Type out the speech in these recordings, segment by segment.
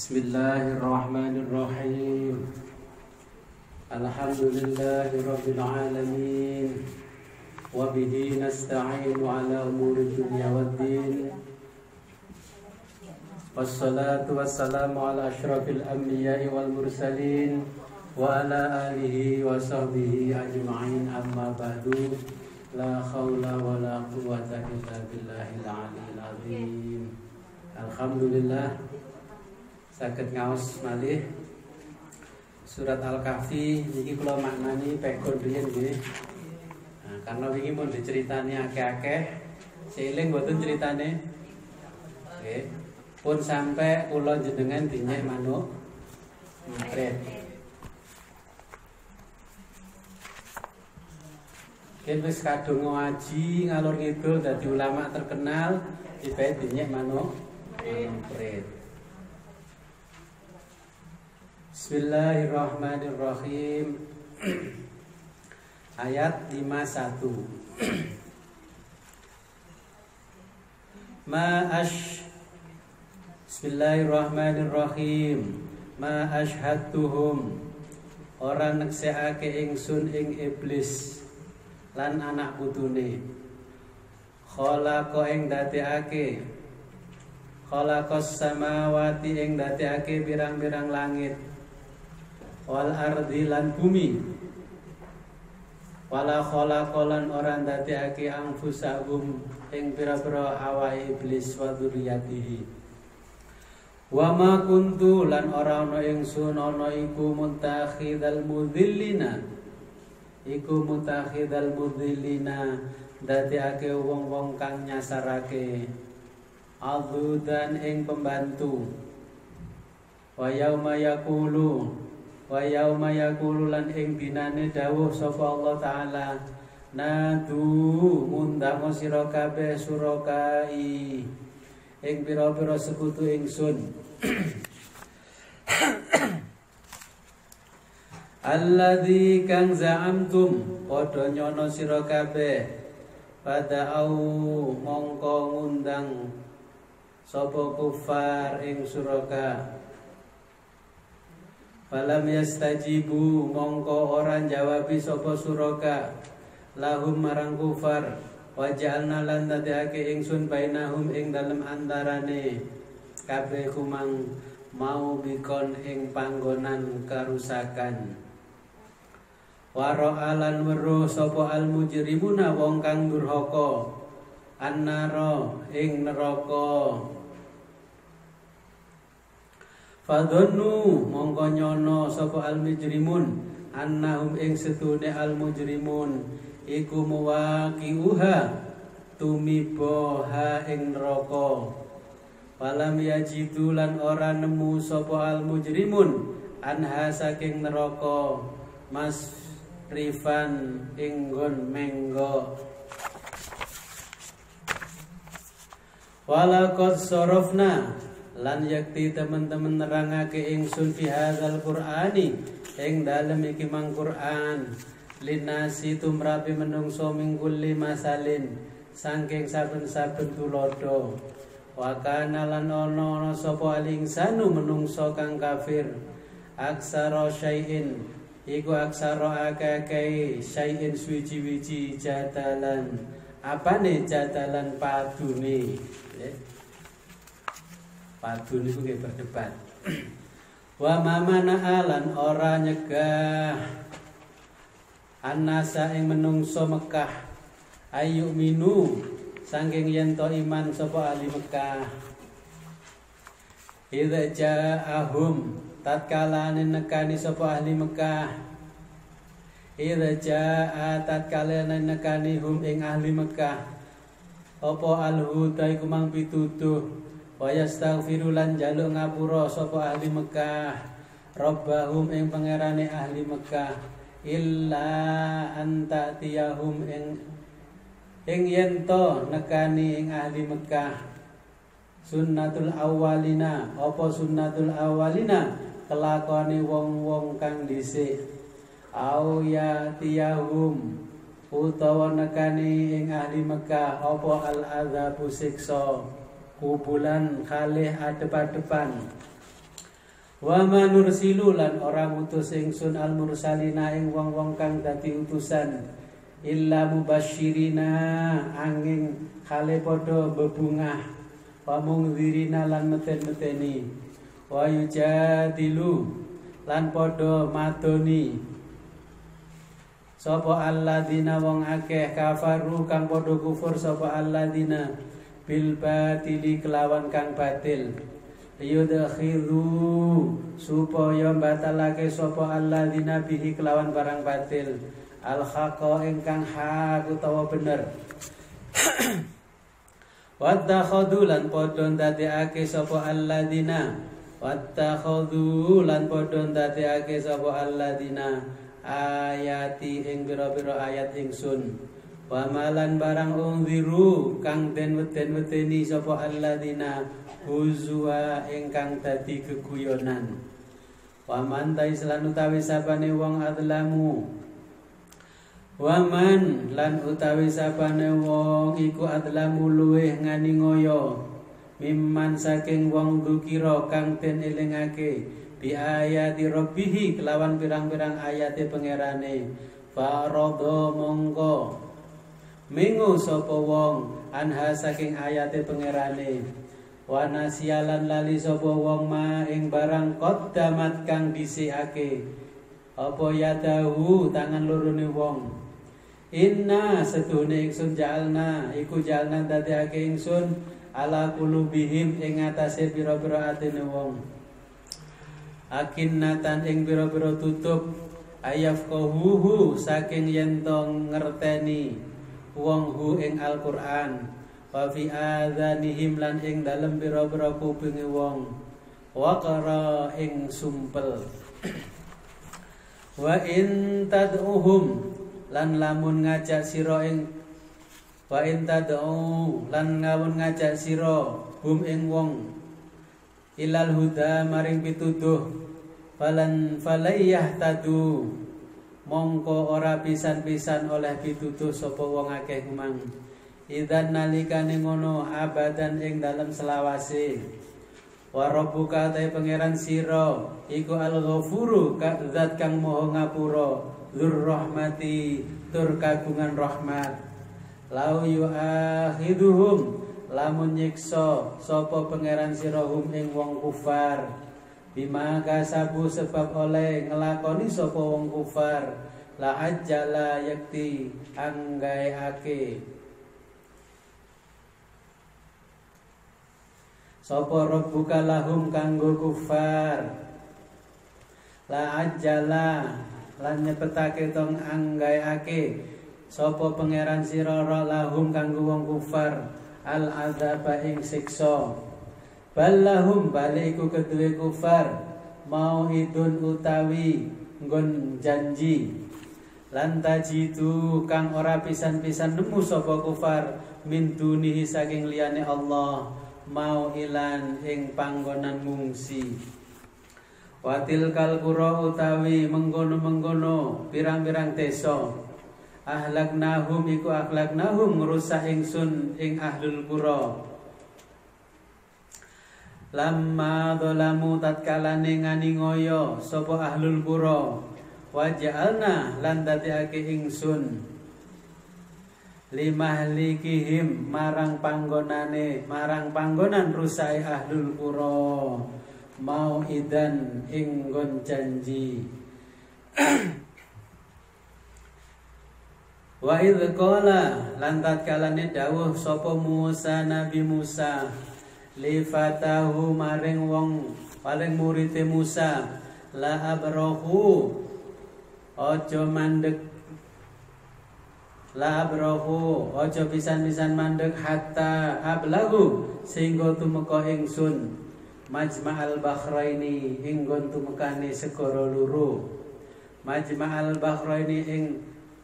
Bismillahirrahmanirrahim. Alhamdulillahirabbil alamin. Wa bihi nasta'inu ala umuri dunya waddin. Wassalatu wassalamu ala asyrafil anbiya'i wal mursalin wa ala alihi wa sahbihi ajma'in, amma ba'du. La khawla wa la quwwata illa billahil aliyyil azim. Alhamdulillah saged ngaos malih surat Al-Kahfi niki kula maknani pekon riyen nggih. Nah, karena wingi mun diceritani akeh-akeh, seeling mboten ceritane. Nggih. Pun sampai kula jenengan dinyek manuk mpret. Yen wis kadung ngaji ngalor ngidul dadi ulama terkenal, dibae dinyek manuk mpret. Bismillahirrahmanirrahim. Ayat 51. Bismillahirrahmanirrahim. Ma ashhadtuhum, ora neksekake ingsun ing iblis lan anak putune. Khalaqa ing dadekake, khalaqas samawati ing dadekake pirang-pirang langit, wal ardi lan bumi, wala khalaqalan ora ndadekake anfusahum ing pira-pira awake iblis wa dzurriyyatihi. Wa ma kuntu lan ora ana ingsun ana iku mutakhidal mudhillina, iku mutakhidal mudhillina ndadekake wong-wong kang nyasarake adudan ing pembantu. Wa yauma yaqulu lan ing dinane dawuh sapa Allah taala, nadu ngundang sira kabeh surakai ing pira-pira sekutu ingsun. Alladzi kang za'amtum padha nyono sira kabeh, pada'au mongko ngundang sapa kufar ing suraka. Falam yastajibu mongko ora jawabi sapa suraka lahum marang kufar. Waja'alna lan dadekake ingsun bainahum ing dalem antarane kabeh kumang mau bikon ing panggonan karusakan. Wara'alan weruh sapa al mujrimuna wong kang durhaka annara ing neraka. Fadhunnu mongko nyono sapa al mujrimun annahum ing setune al mujrimun iku muwaqi'uha tumiba ha ing neraka. Falam yajidu lan ora nemu sapa al mujrimun anha saking neraka masrifan ing nggon menggo. Walaqad sarafna lan yakti teman-teman nerangake ingsun fi hadzal qur'ani ing dalem iki mang Qur'an linasi tumrapi menungso mingkuli masalin saking saben-saben tulodo. Wa kana lan ana sapa alingsanu menungso kang kafir aksara syai'in iku aksara akeh syai'in suwi-wiji jadalan. Apane jadalan padune? Padu niku nggih berdebat. Wa mamana alan ora nyegah annasa ing menungso Mekah ayu minu saking yen to iman sapa ahli Mekah. Idza ja'ahum tatkala nekani sapa ahli Mekah. Idza ja'a tatkala nekani hum ing ahli Mekah apa al-huda iku mang pituduh. Wa yastaghfiru lan jaluk ngapura sapa ahli Mekah rabbahum ing pangerane ahli Mekah illa anta tiyahum ing yen to nekani ing ahli Mekah sunnatul awwalina apa sunnatul awwalina kelakone wong-wong kang dhisik au ya tiyahum utawa nekani ing ahli Mekah apa al adzabu siksa kubulan kalih adep-adepan Wa manursilu lan orang utus ingsun al mursalina ing wong-wong kang dadi utusan illa mubasyirina angin kale padha bebungah wa mungdzirina lan meten-meteni wa yujadilu lan padha madoni sapa alladzina wong akeh kafaru kang padha kufur sapa alladzina bil batili kelawan kang batil yudkhilu supaya batalake sapa alladzina bihi kelawan barang batil al haqa ingkang hak utawa bener wattakhadhu lan padha ndadekake sapa alladzina wattakhadhu lan padha ndadekake sapa alladzina ayati ing pira-pira ayat ingsun wa malan barang unziru kang den weden-wedeni sapa alladzina huzwa ingkang dadi geguyonan waman ta islan utawi sapane wong adlamu waman lan utawi sapane wong iku adlamu luweh ngani ngoyo mimman saking wong dukira kang den elingake bi ayati rabbihi kelawan pirang-pirang ayate pangerane farada mongko mengo sapa wong anha saking ayate pangerane wa nasialan lali sapa wong ma ing barang qaddamat kang dhisikake apa yadahu tangan lorone wong inna sedune ingsun jalna iku jalna dadekake ingsun ala qulubihim ing atase pira-pira atine wong akinnatan ing pira-pira tutup ayafqahuhu saking yen to ngerteni wong hu ing Al-Qur'an wa fi adzanihim lan ing dalem pira-pira kupinge wong waqara ing sumpel wa in tad'uhum lan lamun ngajak sira ing wa in tad'u lan lamun ngajak sira hum ing wong ilal huda maring pituduh falan falayah tadu mongko ora pisan-pisan oleh pituduh sapa wong akeh kumang idzan nalikane ngono abadan ing dalem selawase wa rabbuka ta pangeran sira iku al-ghafuru zat kang maha ngapura dzur rahmati tur kagungan rahmat lau yu'akhiduhum lamun nyiksa sapa pangeran sira hum ing wong kufar bima kasabu sebab oleh ngelakoni sapa wong kufar la ajala yakti anggaeake sapa rabbuka lahum kanggo kufar la ajala lan nyepetake tong anggaeake sapa pangeran sira lahum kanggo wong kufar al adzaba ing siksa balahum baliku kedue kufar mau idun utawi nggon janji lan tajidu kang ora pisan-pisan nemu sapa kufar min dunihi saking liyane Allah mau ilan ing panggonan ngungsi watil kalqura utawi menggono-menggono pirang-pirang desa ahlaknahum iku akhlaknahum ngrusak ingsun ing ahlul qura lamma dzalamu tatkalane ngani ngoyo sapa ahlul qura waja'alna lan dadekake ingsun limahlikihim marang panggonan rusai ahlul qura mau idan inggon janji wa idz qala lan tatkalane dawuh sapa Musa Nabi Musa li fatahu maring wong paling murite Musa la abrahu aja mandeg la abrahu aja pisan-pisan mandeg hatta ablagu sehingga tumeka ingsun majma'al bahraini ing nggon tumekane segara loro majma'al bahraini ing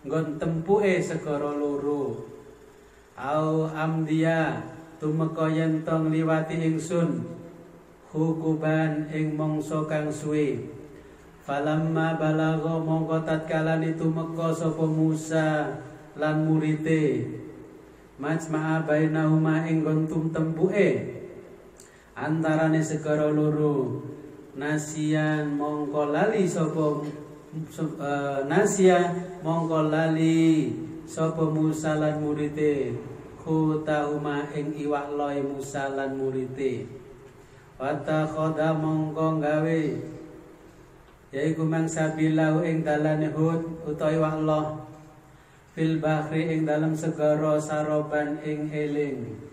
nggon tempuke segara loro au amdiya tumeka yen to ngliwati ingsun hukuban ing mangsa kang suwe falamma balagha mongko tatkalane tumeka sapa Musa lan murite majma'a bainahuma ing nggon tempuke antarane segara loro nasian mongko lali sapa nasia mongko lali sapa Musa lan murite khutahuma ing iwak loe Musa lan murite wata khoda mongko gawe yaiku mangsa bilau ing dalane Hud utawa iwak loh fil bahri ing dalam segara saroban ing eling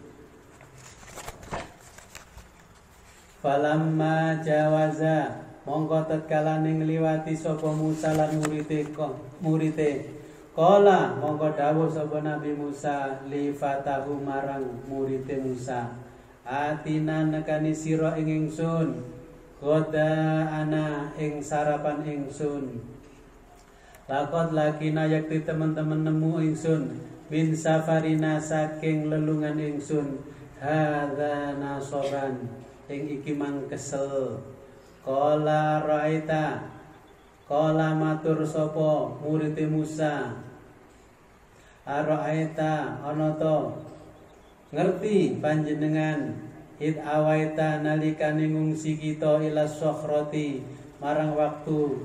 falamma jawaza mongko tatkala ning ngliwati sapa Musa lan murite kala mongko dawuh sapa Nabi Musa li fatahu marang murite Musa atina nekani sira ing ingsun goda ana ing sarapan ingsun lakot lakina yakti teman-teman nemu ingsun min safarina saking lelungan ingsun hadza nasoran ing iki mang kesel Kala ra'aita Kala matur sapa murid Musa Ara'aita ana to ngerti panjenengan id awaita nalikane ngungsi kita ila sokhrati marang waktu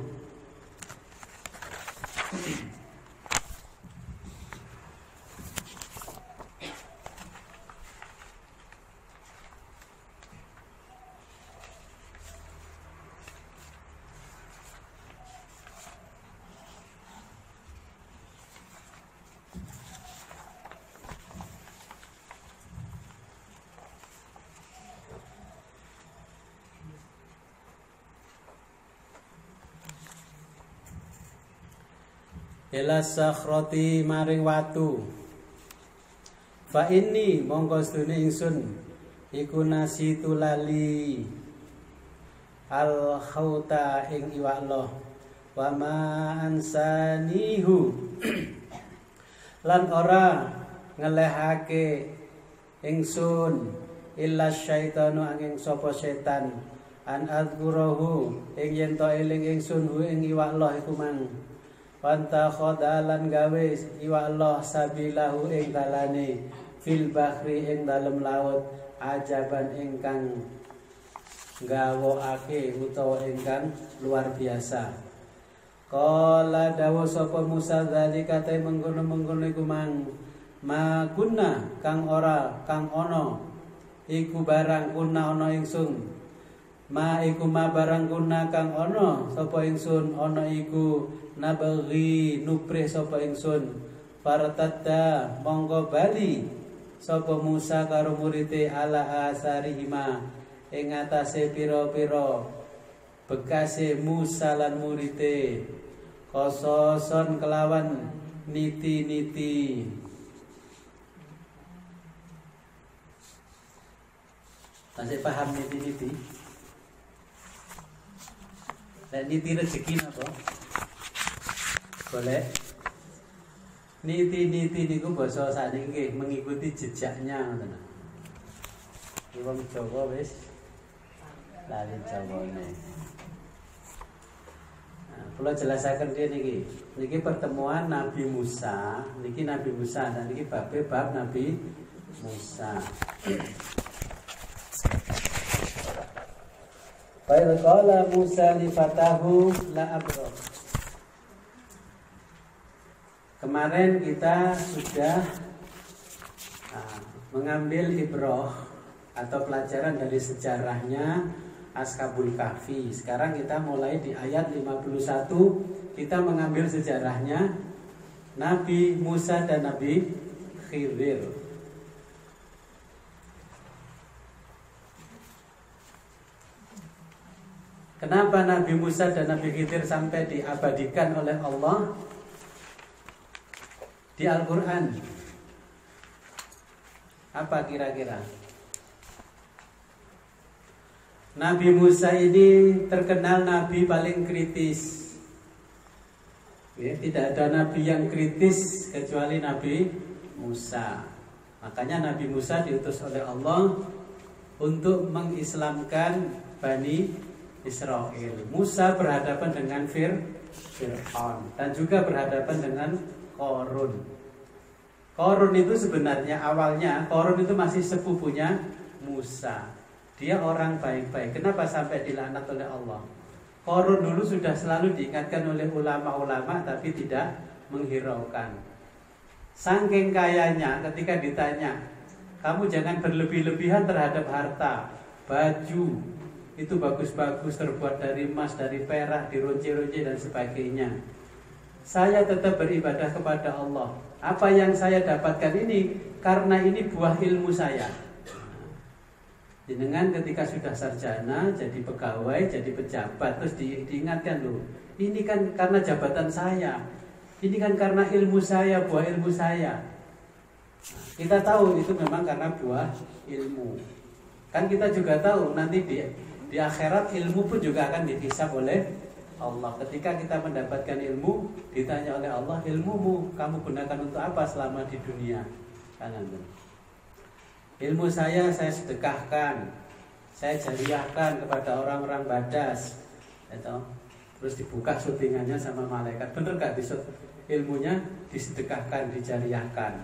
ila sakhrati maring watu fa inni mongko sedune ingsun iku nasitu lali al khauta ing iwak loh wa ma ansanihu lan ora ngelehake ingsun illa syaitanu angin sapa setan an adzkurahu ing yen to eling ingsun hu ing iwak loh iku mang Wanta khodalan gawe iwak Allah sabilahu ing dalane fil bahri ing dalem laut ajaban ingkang gawokake utawa ingkang luar biasa. Kala dawuh sapa Musa zalika te mengkono-mengkono iku mang makunna kang ora kang ana iku barang kuna ana ingsun ma iku ma barang kuna kang ana sapa ingsun ana iku nabaghi nuprih sapa ingsun fartadda monggo bali sapa Musa karo murite ala asarihima ing atase pira-pira bekase Musa lan murite kososon kelawan niti-niti masih paham niti-niti dan niti rezeki apa? Boleh. Niti-niti niku basa saniki mengikuti jejaknya ngoten. Iki wong Jawa wis lali Jawane. Nah, kula jelasaken niki. Niki pertemuan Nabi Musa, niki Nabi Musa dan niki bab Nabi Musa. Fa qala Musa li fatahu la abra. Kemarin kita sudah mengambil ibrah atau pelajaran dari sejarahnya Ashabul Kahfi. Sekarang kita mulai di ayat 51, kita mengambil sejarahnya Nabi Musa dan Nabi Khidir. Kenapa Nabi Musa dan Nabi Khidir sampai diabadikan oleh Allah di Al-Quran? Apa kira-kira? Nabi Musa ini terkenal Nabi paling kritis ya, tidak ada Nabi yang kritis kecuali Nabi Musa. Makanya Nabi Musa diutus oleh Allah untuk mengislamkan Bani Israel. Musa berhadapan dengan Fir'aun dan juga berhadapan dengan Korun. Korun itu sebenarnya awalnya Korun itu masih sepupunya Musa. Dia orang baik-baik. Kenapa sampai dilaknat oleh Allah? Qarun dulu sudah selalu diingatkan oleh ulama-ulama tapi tidak menghiraukan. Saking kayanya ketika ditanya, kamu jangan berlebih-lebihan terhadap harta, baju itu bagus-bagus terbuat dari emas, dari perak, dironce-ronce dan sebagainya. Saya tetap beribadah kepada Allah. Apa yang saya dapatkan ini karena ini buah ilmu saya. Jenengan ketika sudah sarjana, jadi pegawai, jadi pejabat, terus diingatkan loh, ini kan karena jabatan saya, ini kan karena ilmu saya, buah ilmu saya. Kita tahu itu memang karena buah ilmu. Kan kita juga tahu nanti di akhirat ilmu pun juga akan dihisab oleh Allah. Ketika kita mendapatkan ilmu, ditanya oleh Allah, ilmumu kamu gunakan untuk apa selama di dunia? Kanan. Ilmu saya sedekahkan, saya jariahkan kepada orang-orang badas, terus dibuka syutingannya sama malaikat. Bener gak ilmunya disedekahkan, dijariahkan?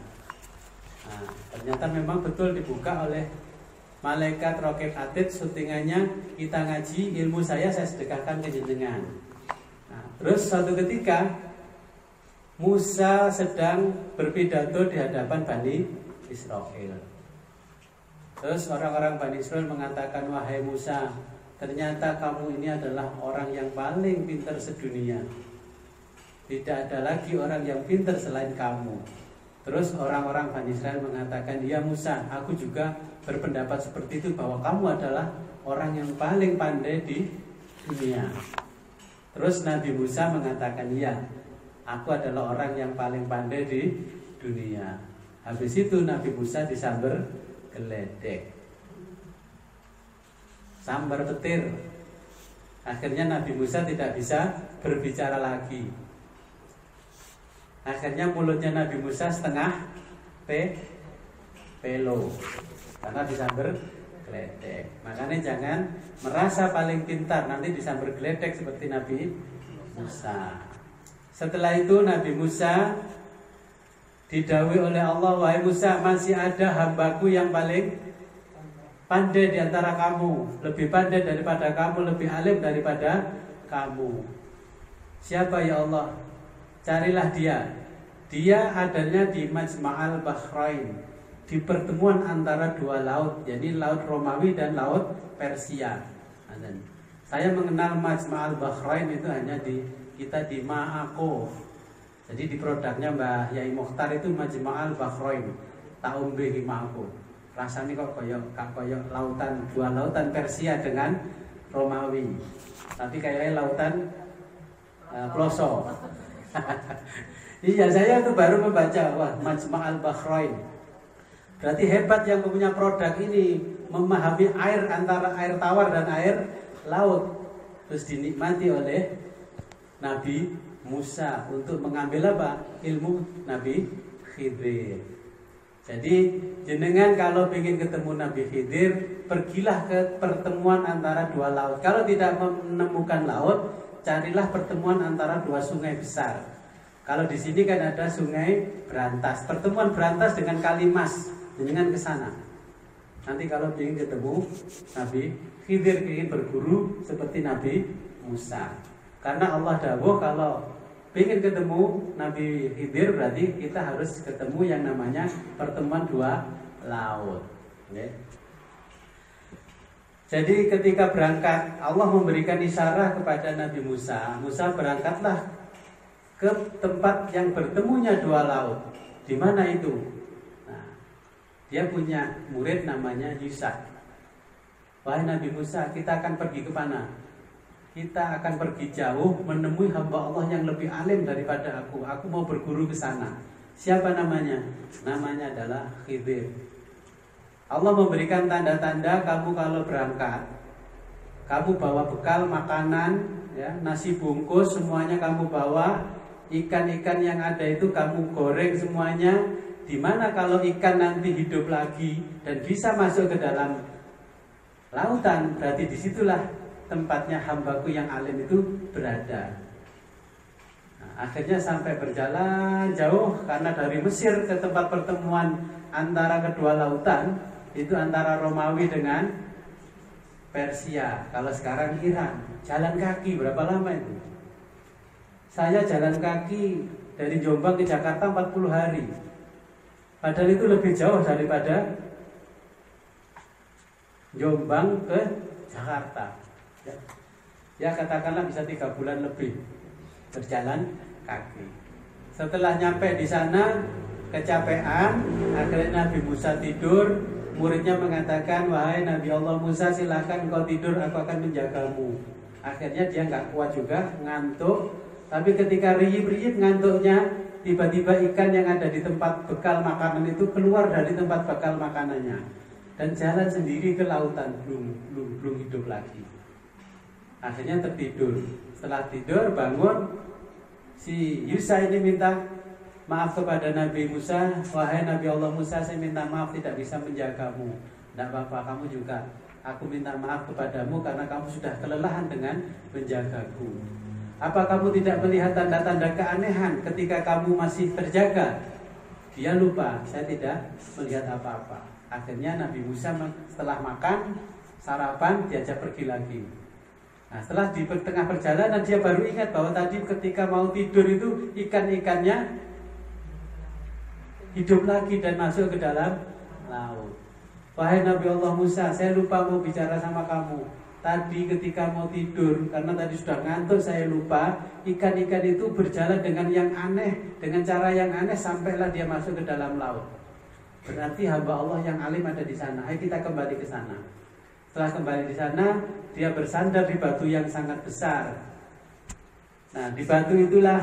Nah, ternyata memang betul dibuka oleh malaikat Raqib Atid, syutingannya kita ngaji, ilmu saya sedekahkan ke jenengan. Nah, terus suatu ketika Musa sedang berpidato di hadapan Bani Israel. Terus orang-orang Bani Israel mengatakan, wahai Musa, ternyata kamu ini adalah orang yang paling pintar sedunia. Tidak ada lagi orang yang pintar selain kamu. Terus orang-orang Bani Israel mengatakan, ya Musa, aku juga berpendapat seperti itu, bahwa kamu adalah orang yang paling pandai di dunia. Terus Nabi Musa mengatakan, ya, aku adalah orang yang paling pandai di dunia. Habis itu Nabi Musa disamber geledek, sambar petir. Akhirnya Nabi Musa tidak bisa berbicara lagi. Akhirnya mulutnya Nabi Musa setengah pelo karena disambar geledek. Makanya jangan merasa paling pintar nanti disambar geledek seperti Nabi Musa. Setelah itu Nabi Musa didhawuhi oleh Allah, wahai Musa, masih ada hambaku yang paling pandai di antara kamu, lebih pandai daripada kamu, lebih alim daripada kamu. Siapa ya Allah? Carilah dia. Dia adanya di Majma'al Bahrain, di pertemuan antara dua laut, jadi laut Romawi dan laut Persia. Saya mengenal Majma'al Bahrain itu hanya kita di Ma'ako. Jadi di produknya Mbah Yai Mokhtar itu Majma'al Bahrain, tahun Ma'ako. Rasanya kok koyok lautan, dua lautan Persia dengan Romawi. Tapi kayaknya lautan Ploso. Iya, saya itu baru membaca, wah, Majma'al Bahrain. Berarti hebat yang punya produk ini, memahami air antara air tawar dan air laut. Terus dinikmati oleh Nabi Musa untuk mengambil apa? Ilmu Nabi Khidir. Jadi jenengan kalau ingin ketemu Nabi Khidir, pergilah ke pertemuan antara dua laut. Kalau tidak menemukan laut, carilah pertemuan antara dua sungai besar. Kalau di sini kan ada sungai Berantas, pertemuan Berantas dengan Kalimas, jenengan ke sana. Nanti kalau ingin ketemu Nabi Khidir, ingin berguru seperti Nabi Musa. Karena Allah dawuh kalau ingin ketemu Nabi Khidir berarti kita harus ketemu yang namanya pertemuan dua laut. Jadi ketika berangkat Allah memberikan isyarat kepada Nabi Musa. Musa berangkatlah ke tempat yang bertemunya dua laut. Di mana itu? Nah, dia punya murid namanya Yusa. Wahai Nabi Musa, kita akan pergi ke mana? Kita akan pergi jauh menemui hamba Allah yang lebih alim daripada aku. Aku mau berguru ke sana. Siapa namanya? Namanya adalah Khidir. Allah memberikan tanda-tanda kamu kalau berangkat. Kamu bawa bekal makanan, ya, nasi bungkus semuanya kamu bawa. Ikan-ikan yang ada itu kamu goreng semuanya. Dimana kalau ikan nanti hidup lagi dan bisa masuk ke dalam lautan, berarti disitulah tempatnya hambaku yang alim itu berada. Nah, akhirnya sampai berjalan jauh karena dari Mesir ke tempat pertemuan antara kedua lautan itu antara Romawi dengan Persia, kalau sekarang Iran. Jalan kaki berapa lama itu? Saya jalan kaki dari Jombang ke Jakarta 40 hari. Padahal itu lebih jauh daripada Jombang ke Jakarta. Ya katakanlah bisa 3 bulan lebih berjalan kaki. Setelah nyampe di sana kecapean, akhirnya Nabi Musa tidur. Muridnya mengatakan, wahai Nabi Allah Musa, silakan kau tidur, aku akan menjagamu. Akhirnya dia nggak kuat juga, ngantuk. Tapi ketika riyip-riyip ngantuknya, tiba-tiba ikan yang ada di tempat bekal makanan itu keluar dari tempat bekal makanannya dan jalan sendiri ke lautan, belum hidup lagi. Akhirnya tertidur. Setelah tidur bangun, si Yusa ini minta maaf kepada Nabi Musa, wahai Nabi Allah Musa, saya minta maaf tidak bisa menjagamu. Tidak apa-apa, kamu juga. Aku minta maaf kepadamu karena kamu sudah kelelahan dengan menjagaku. Apa kamu tidak melihat tanda-tanda keanehan ketika kamu masih terjaga? Dia lupa, saya tidak melihat apa-apa. Akhirnya Nabi Musa setelah makan, sarapan, diajak pergi lagi. Nah, setelah di tengah perjalanan dia baru ingat bahwa tadi ketika mau tidur itu ikan-ikannya hidup lagi dan masuk ke dalam laut. Wahai Nabi Allah Musa, saya lupa mau bicara sama kamu. Tadi ketika mau tidur, karena tadi sudah ngantuk, saya lupa. Ikan-ikan itu berjalan dengan yang aneh, dengan cara yang aneh, sampailah dia masuk ke dalam laut. Berarti hamba Allah yang alim ada di sana. Ayo kita kembali ke sana. Setelah kembali di sana, dia bersandar di batu yang sangat besar. Nah, di batu itulah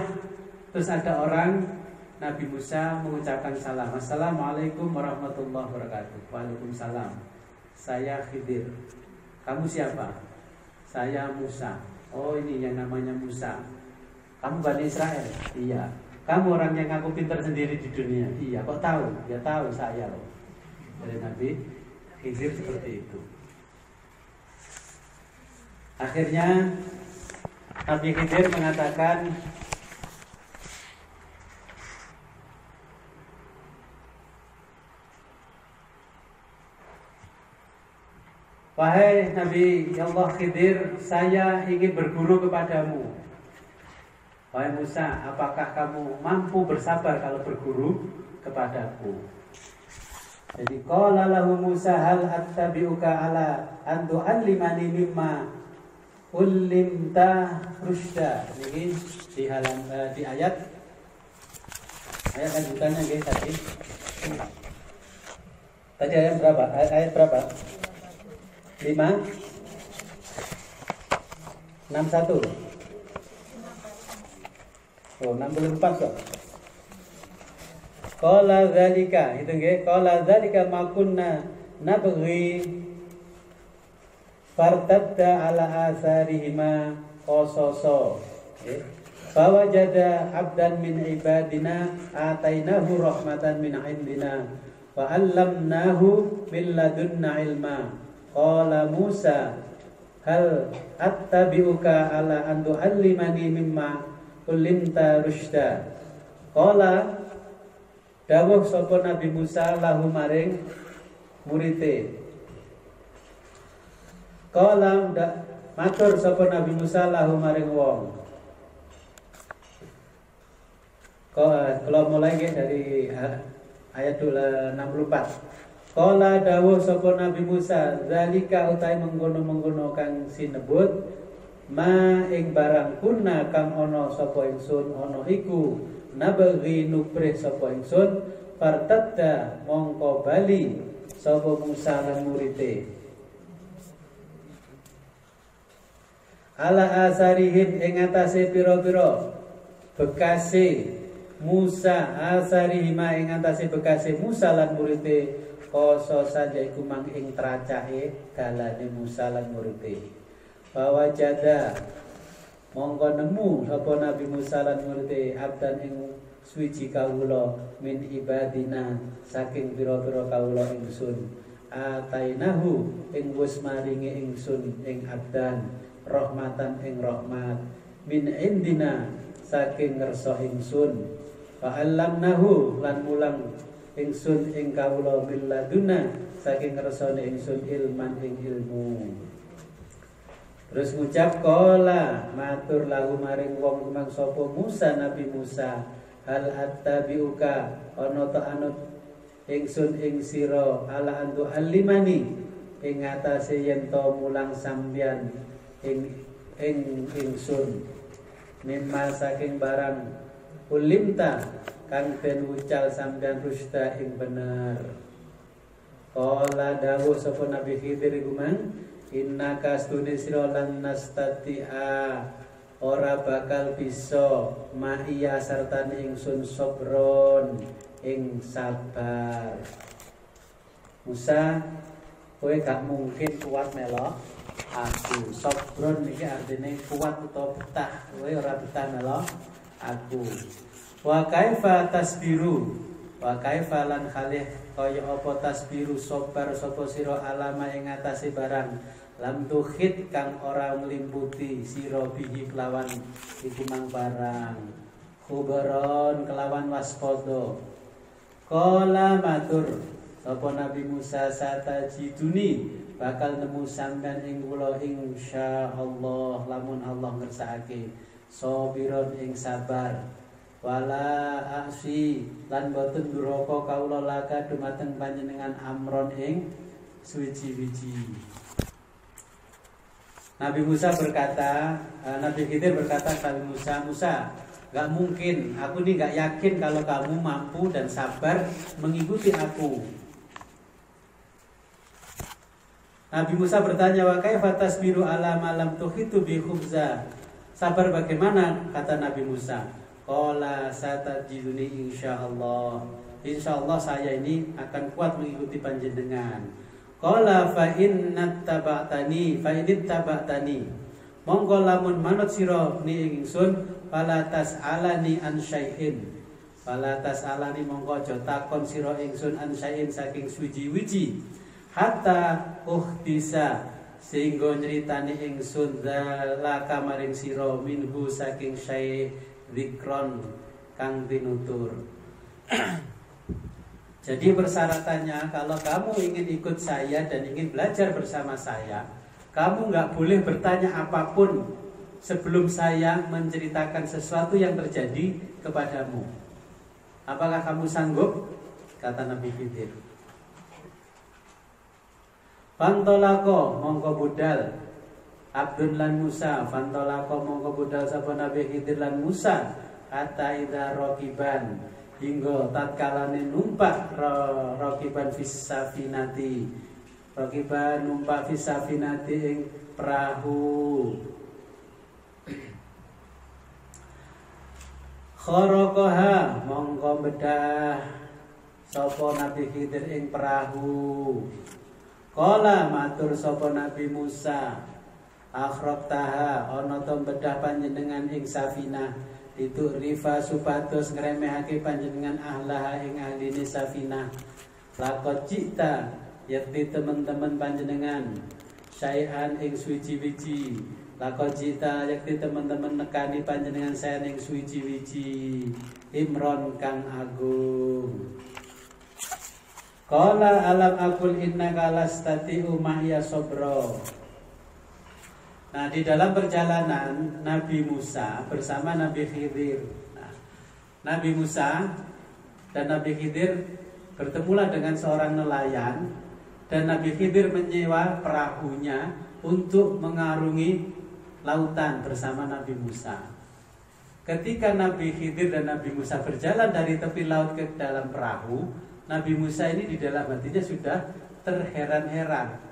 terus ada orang. Nabi Musa mengucapkan salam. Assalamualaikum warahmatullahi wabarakatuh. Waalaikumsalam. Saya Khidir. Kamu siapa? Saya Musa. Oh, ini yang namanya Musa. Kamu Bani Israel? Iya. Kamu orang yang ngaku pintar sendiri di dunia? Iya. Kok tahu? Ya tahu saya loh. Dari Nabi Khidir seperti itu. Akhirnya Nabi Khidir mengatakan, wahai Nabi Allah Khidir, saya ingin berguru kepadamu. Wahai Musa, apakah kamu mampu bersabar kalau berguru kepadaku? Jadi qala lahu Musa hal attabi'uka ala an tu'allimani mimma ullimta rusyda. Ini di ayat lanjutannya guys tadi. Tadi ayat berapa? Ayat berapa? 5 61. Oh, 64 kok. Qala dzalika, itu nggih, qala dzalika ma kunna nabghi fartadda ala asarihima qasaso. Nggih. Fawajada abdan min ibadina atainahu rahmatan min indina wa 'allamnahu min ladunna ilma. Qala Musa hal attabi'uka ala an tu'allimani mimma ullimta rusyda. Qala dawuh sapa Nabi Musa lahu maring murite. Qala matur sapa Nabi Musa lahu maring wong. Kalau mulai dari ayat 64. Kala dawuh sapa Nabi Musa, zalika utai mengkono-mengkono kang sinebut ma ing barang kuna kang ana sapa ingsun ana iku nabaghi nubrih sapa ingsun partadda mongko bali sapa Musa lan murite ala asarihim ing atase pira-pira bekase Musa asarihim ing atase bekase Musa lan murite koso saja iku mang ing tracahe dalane Musa lan murite. Bahwa jada mongko nemu sapa Nabi Musa lan murite abdan ing suwiji kawula min ibadina saking pira-pira kawula ingsun. Atainahu ing wis maringi ingsun ing abdan rahmatan ing rahmat min indina saking ngersa ingsun. Fa allamnahu lan mulang ingsun ing kawula billaduna saking ngersane ingsun ilman ing ilmu. Terus ngucap kola matur lahu maring wong kumang sopo Musa Nabi Musa, hal attabiuka ana ta anut ingsun ing sira ala antu alimani ing atase yen to mulang sampeyan ing ingsun mimma saking barang ulimta kang den ucal sampeyan rusda ing bener. Kala dawuh sapa Nabi Khidir iku mang, innaka stune sira lan nastati'a ora bakal bisa ma'iya sartane ingsun sobron ing sabar. Musa, kowe gak mungkin kuat melok aku. Sobron iki artine kuat utawa betah. Kowe ora betah melok aku. Wa kaifa tasbiru, wa kaifa lan khalih kaya apa tasbiru sabar sapa sira alama ing atase barang lam tuhit kang ora nglimputi sira bihi kelawan iku mang barang khubaron kelawan waspada. Kala matur sapa Nabi Musa satajiduni bakal nemu sampean ing kula insyaallah lamun Allah ngersakake sabiron ing sabar. Wala aksi lan boten duraka kawula laka dumateng panjenengan amron ing suwiji-wiji. Nabi Musa berkata, Nabi Khidir berkata kepada Musa, Musa, gak mungkin, aku ini gak yakin kalau kamu mampu dan sabar mengikuti aku. Nabi Musa bertanya, wa kaifa tasbiru ala malam tuhitu bi khubza. Sabar bagaimana? Kata Nabi Musa. Qala satajiduni insyaallah. Insyaallah saya ini akan kuat mengikuti panjenengan. Qala fa innattaba'tani fa inittaba'tani. Monggo lamun manut sira ni ingsun fala tas'alani an syai'in. Fala tas'alani monggo aja takon sira ingsun an syai'in saking suci-wiji. Hatta uhdisa sehingga nyritani ingsun zalaka maring sira minhu saking syai' zikron kang tinutur. Jadi persyaratannya kalau kamu ingin ikut saya dan ingin belajar bersama saya, kamu nggak boleh bertanya apapun sebelum saya menceritakan sesuatu yang terjadi kepadamu. Apakah kamu sanggup? Kata Nabi Khidir. Fantolako mongko budal Abdun lan Musa, fantolako mongko budal sapa Nabi Khidir lan Musa, kata ida rokiban hingga tatkalane numpak rokiban fisafinati, rokiban numpak fisafinati ing perahu. Khorokoha mongko bedah sapa Nabi Khidir ing perahu. Kala matur sapa Nabi Musa, akhrabtaha ana to bedah panjenengan ing safinah itu rifa supados ngremehake panjenengan ahlaha ing ahline safinah. Lakot cita yakti teman-teman panjenengan syai'an ing suwiji-wiji. Lakot cita yakti teman-teman nekani panjenengan saya ing suwiji-wiji imron kang agung. Qala alam akul innaka lastati'u ma'iya sobro. Nah, di dalam perjalanan Nabi Musa bersama Nabi Khidir. Nah, Nabi Musa dan Nabi Khidir bertemulah dengan seorang nelayan dan Nabi Khidir menyewa perahunya untuk mengarungi lautan bersama Nabi Musa. Ketika Nabi Khidir dan Nabi Musa berjalan dari tepi laut ke dalam perahu, Nabi Musa ini di dalam hatinya sudah terheran-heran.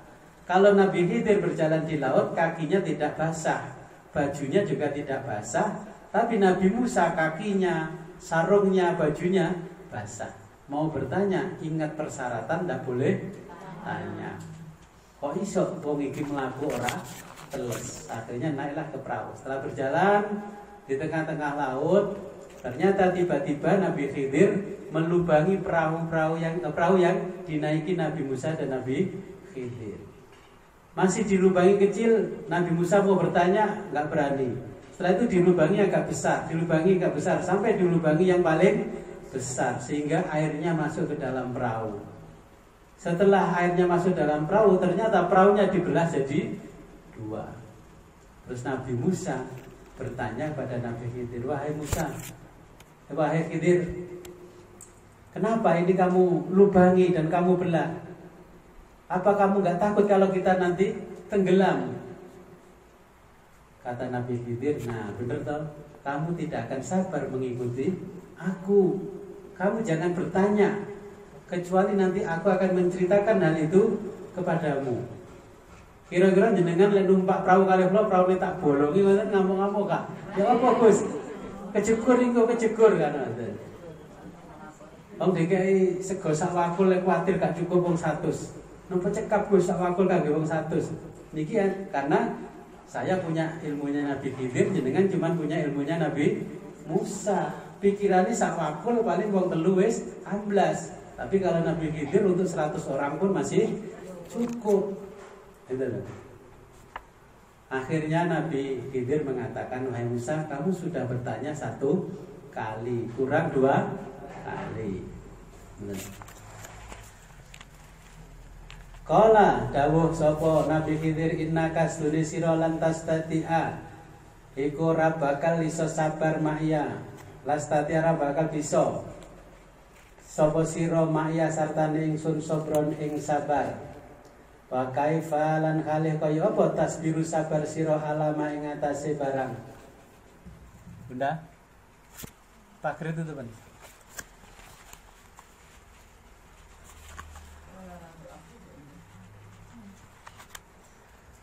Kalau Nabi Khidir berjalan di laut, kakinya tidak basah, bajunya juga tidak basah, tapi Nabi Musa kakinya, sarungnya, bajunya basah. Mau bertanya, ingat persyaratan, tidak boleh tanya. Kok iso wong iki mlaku ora teles? Akhirnya naiklah ke perahu. Setelah berjalan di tengah-tengah laut, ternyata tiba-tiba Nabi Khidir melubangi perahu yang dinaiki Nabi Musa dan Nabi Khidir. Masih dilubangi kecil, Nabi Musa mau bertanya, nggak berani. Setelah itu dilubangi agak besar, sampai dilubangi yang paling besar sehingga airnya masuk ke dalam perahu. Setelah airnya masuk dalam perahu, ternyata perahunya dibelah jadi dua. Terus Nabi Musa bertanya kepada Nabi Khidir, wahai Musa, wahai Khidir, kenapa ini kamu lubangi dan kamu belah? Apa kamu nggak takut kalau kita nanti tenggelam? Kata Nabi Khidir, nah bener toh, kamu tidak akan sabar mengikuti aku. Kamu jangan bertanya, kecuali nanti aku akan menceritakan hal itu kepadamu. Kira-kira jenengan lek numpak perahu kali perahu tak bolongi ngoten ngamuk-ngamuk Kak. Ya apa Gus? Kejegur niku kejegur kan ngoten. Wong dikai sego sak wakul lek kuwatir gak cukup wong 100. Napa cekap Gus sak wakul kangge wong 100. Niki ya, karena saya punya ilmunya Nabi Khidir, jenengan cuma punya ilmunya Nabi Musa. Pikirannya sak wakul paling wong 3 wis amblas. Tapi kalau Nabi Khidir untuk 100 orang pun masih cukup. Gitu loh. Akhirnya Nabi Khidir mengatakan, wahai Musa, kamu sudah bertanya 1 kali, kurang 2 kali. Kala dawuh sapa Nabi Khidir, innaka stune sira lan tastati'a iku ora bakal iso sabar ma'ya, lastati'a ora bakal bisa sapa sira ma'ya sartane ingsun sobron ing sabar. Wa kaifa lan kalih kaya apa tasbiru sabar sira alama ing atase barang. Bunda pager itu teman.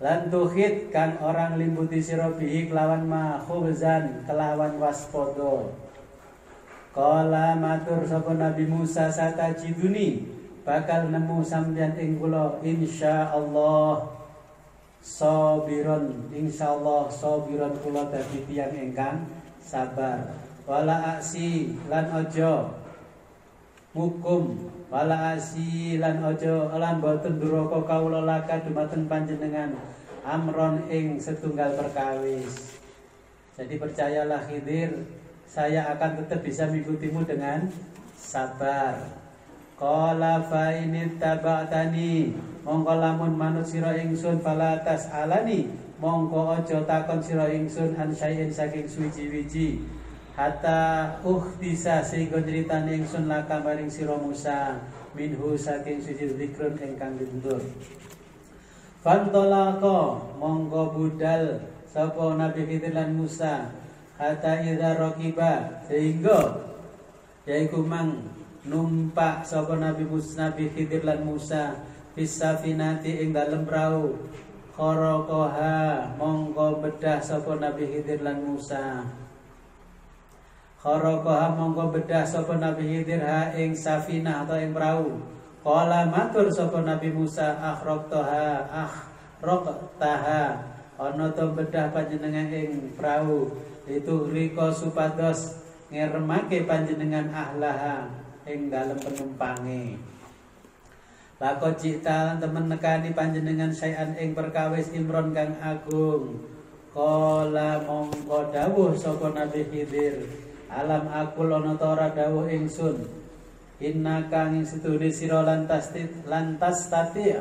Lan tuhid kang orang limbuti sira bihi kelawan ma khubzan kelawan waspada. Kala matur sapa Nabi Musa satajiduni bakal nemu sampeyan ing kula insyaallah sabiron, insyaallah sabiron kula dadi tiyang ingkang sabar. Wala aksi lan aja mukum, wala asi lan aja lan boten duraka kawula laka dumateng panjenengan amron ing setunggal perkawis. Jadi percayalah Khidir, saya akan tetap bisa mengikutimu dengan sabar. Qala fa in taba'tani, mongko lamun manut sira ingsun fala tasalani, mongko aja takon sira ingsun an syai'in saking suci-wiji hatta uhtisa sehingga nyritani ingsun laka maring sira Musa minhu saking suci zikrun ingkang dindur. Fantolaka mongko budal sapa Nabi Khidir lan Musa hatta idza raqiba, sehingga yaiku mang numpak sapa Nabi Khidir lan Musa fisafinati ing dalem prau kharaqa mongko bedah sapa Nabi Khidir lan Musa kharaqa mongko bedah sapa Nabi Khidir ha ing safinah atau ing prau. Qala matur sapa Nabi Musa akhraqtaha ana to bedah panjenengan ing prau itu riko supados ngeremake panjenengan ahlaha ing dalem penumpange. Lako cita temen nekani panjenengan sayan ing perkawis imron kang agung. Kala mongko dawuh sapa Nabi Khidir, alam aku ana ta ora dawuh ingsun, inna kang ing sedune sira lantas tati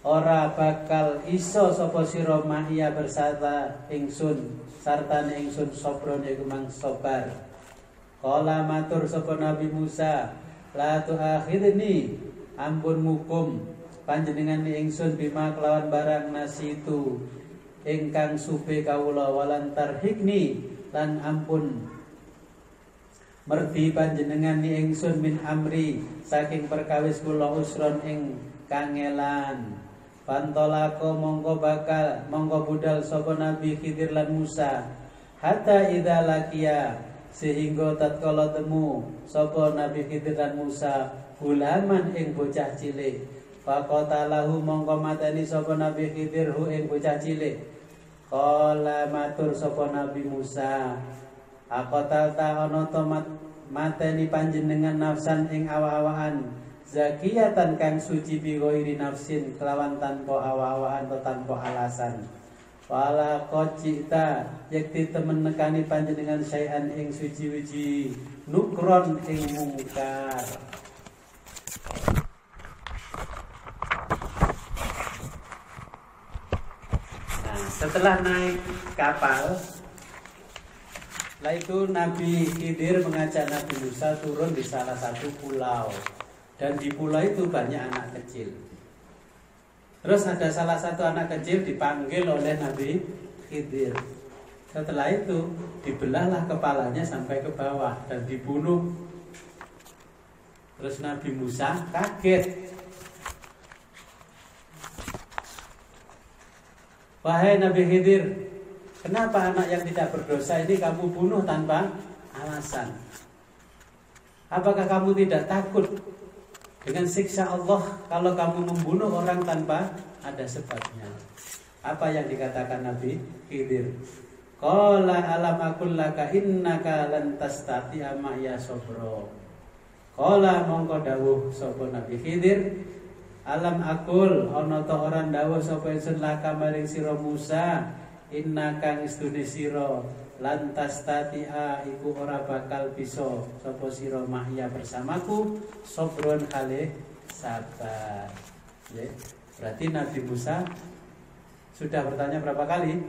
ora bakal iso sapa sira mahya bersata ingsun sartane ingsun sobron iku mang sabar. Kala matur sapa Nabi Musa, la tuakhidni, ampun mukum panjenengan ingsun bima kelawan barang nasitu ingkang supe kawula walan tarhikni lan ampun merdi panjenengan ingsun min amri saking perkawis kula usron ing kangelan. Pantolako mongko budal sapa Nabi Khidir lan Musa hatta idza laqiya, sehingga tatkala temu sapa Nabi Khidir lan Musa gulaman ing bocah cilik. Faqatalahu mongko mateni sapa Nabi Khidir hu ing bocah cilik. Qala matur sapa Nabi Musa, aqatalta ana to mateni panjenengan nafsan ing awa-awaan zakiyatan kang suci bi ghairi nafsin kelawan tanpa awa-awaan atau tanpa alasan. Wala qocita yakti temen nekani panjenengan sayan ing suci-wiji nukron ing mungkar. Nah, setelah naik kapal, setelah itu Nabi Khidir mengajak Nabi Musa turun di salah satu pulau. Dan di pulau itu banyak anak kecil. Terus ada salah satu anak kecil dipanggil oleh Nabi Khidir. Setelah itu dibelahlah kepalanya sampai ke bawah dan dibunuh. Terus Nabi Musa kaget. Wahai Nabi Khidir, kenapa anak yang tidak berdosa ini kamu bunuh tanpa alasan? Apakah kamu tidak takut dengan siksa Allah kalau kamu membunuh orang tanpa ada sebabnya? Apa yang dikatakan Nabi Khidir? Qala alam aqul laka innaka lan tastati'a ma'iya sabra. Qala mongko dawuh sapa Nabi Khidir, alam akul ana ta ora dawuh sapa ingsun laka maring sira Musa, innaka istune sira lan tastati'a iku ora bakal bisa sapa sira mahya bersamaku sobron kalih sabar. Ya, berarti Nabi Musa sudah bertanya berapa kali?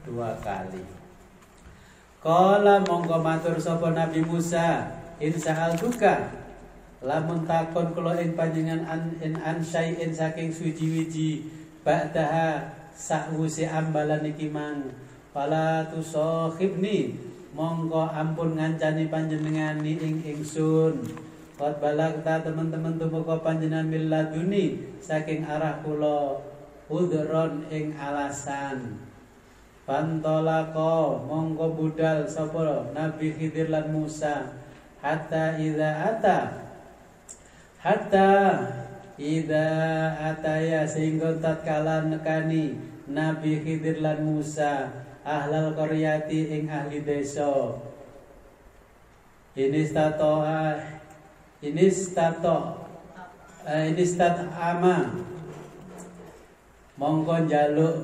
2 kali. Qala monggo matur sapa Nabi Musa, insa'al duka lamun takon kula ing panjenengan an syai'in saking suci-wiji ba'daha sakwuse ambalan iki mang fala tusakhibni mongko ampun ngancani panjenengani ing ingsun. Qad balagta teman-teman tumeka panjenengan milladuni saking arah kula udron ing alasan. Pantolako mongko budal sapa Nabi Khidir lan Musa hatta idza ataya sehingga tatkala nekani Nabi Khidir lan Musa ahlal qaryati ing ahli desa. Ini ama mongko njaluk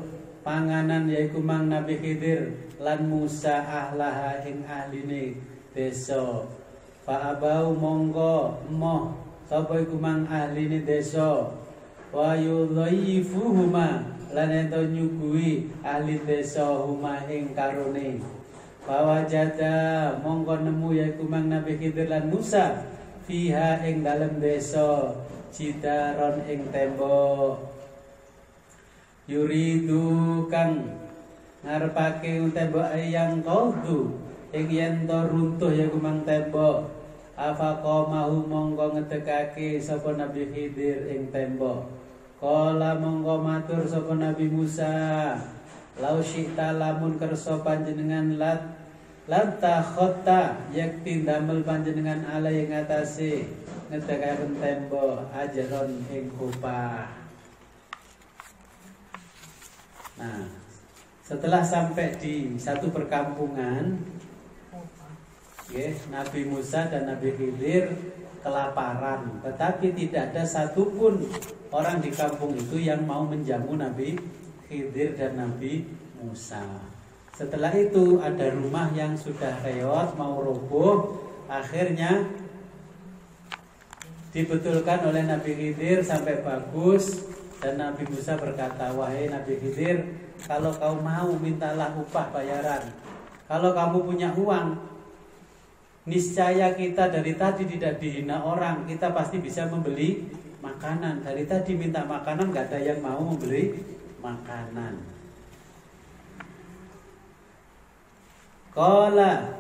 panganan yaiku mang Nabi Khidir lan Musa ahlaha ing ahline desa. Fa abau mongko emoh sapa iku mang ahline desa wa yudhaifuhuma lan ento nyuguhi ahli desa huma ing karone. Pawajada mongko nemu yaiku mang Nabi Khidir lan Musa fiha ing dalem desa cidaron ing tembok. Yuridu kang ngarepake tembok yang kaudu ing yen to runtuh yaiku mang tembok. Afaqamahu mongko ngedekake sapa Nabi Khidir ing tembok. Kala mongko matur sapa Nabi Musa, lau syi'ta lamun kersa panjenengan lata khotta yakti damel panjenengan ala ing atase ngedekaken tembok ajron ing upah. Nah, setelah sampai di satu perkampungan, Nabi Musa dan Nabi Khidir kelaparan, tetapi tidak ada satupun orang di kampung itu yang mau menjamu Nabi Khidir dan Nabi Musa. Setelah itu ada rumah yang sudah reot mau roboh, akhirnya dibetulkan oleh Nabi Khidir sampai bagus. Dan Nabi Musa berkata, wahai Nabi Khidir, kalau kau mau mintalah upah bayaran. Kalau kamu punya uang, niscaya kita dari tadi tidak dihina orang, kita pasti bisa membeli makanan. Dari tadi minta makanan, gak ada yang mau membeli makanan. Qala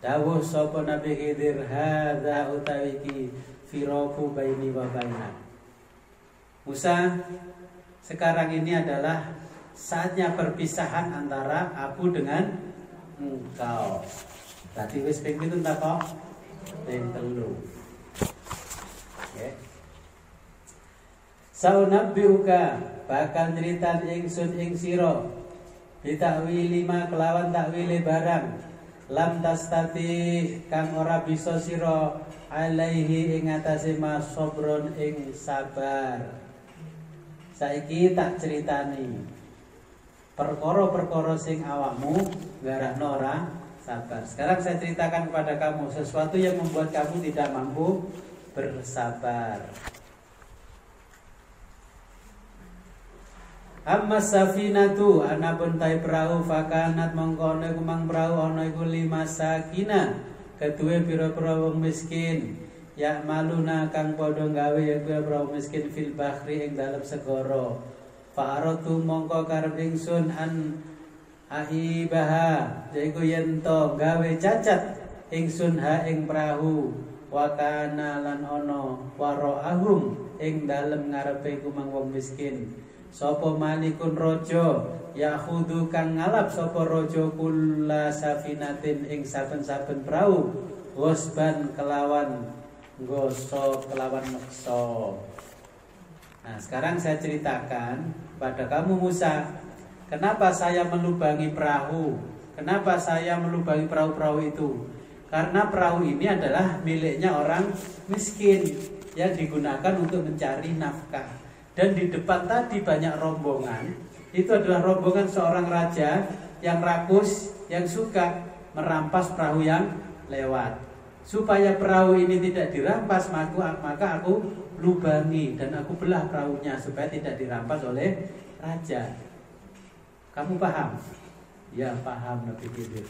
dawuh sapa Nabi Khidir, hadza utawiki firaku baini wa bainak. Musa, sekarang ini adalah saatnya perpisahan antara aku dengan engkau. Tadi wis ping pinten ta kok? Ping 3. Saunabbiuka bakal nyritan ingsun ing sira bitakwili ma kelawan takwile barang lam tastati kang ora bisa sira alaihi ing atase mas sobron ing sabar. Saiki tak ceritani perkara-perkara sing awakmu garakno ora sabar. Sekarang saya ceritakan kepada kamu sesuatu yang membuat kamu tidak mampu bersabar. Amma safinatu anapun tai perahu fakanat mongko ana kumang perahu ana iku lima sakina kedue pira-pira wong miskin ya maluna kang padha gawe ya pira-pira wong miskin fil bahri ing dalem segara fa'aratu mongko karep ingsun an aibaha yaiku yen to gawe cacat ingsun ha ing perahu wa kana lan ana waraahum ing dalem ngarepe kumang wong miskin. Sapa malikun raja yakhudu kang ngalap sapa raja kula safinatin ing saben-saben prau wasban kelawan gosok kelawan meksa. Nah, sekarang saya ceritakan pada kamu Musa, kenapa saya melubangi perahu? Kenapa saya melubangi perahu-perahu itu? Karena perahu ini adalah miliknya orang miskin yang digunakan untuk mencari nafkah. Dan di depan tadi banyak rombongan. Itu adalah rombongan seorang raja yang rakus, yang suka merampas perahu yang lewat. Supaya perahu ini tidak dirampas, maka aku lubangi dan aku belah perahunya supaya tidak dirampas oleh raja. Kamu paham? Ya, paham Nabi Khidir.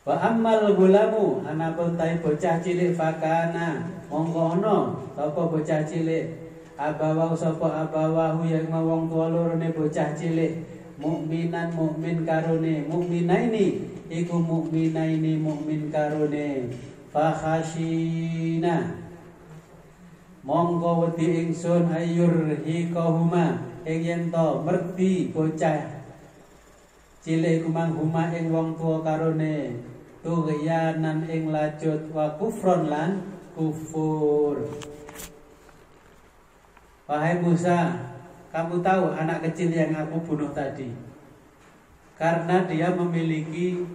Wa ammal gulamu anapun tai bocah cilik fakana mongko ana sapa bocah cilik abawahu sapa abawahu yang wong tuwa lorone bocah cilik mukminan mukmin karone mukminaini iku mukminaini mukmin karone fakhashina mongko wedi ingsun ayur hikahuma ing yen to merti bocah cilik kumang huma ing wong tuwa karone tughyanan ing lajut wa kufron lan kufur. Wahai Musa, kamu tahu anak kecil yang aku bunuh tadi karena dia memiliki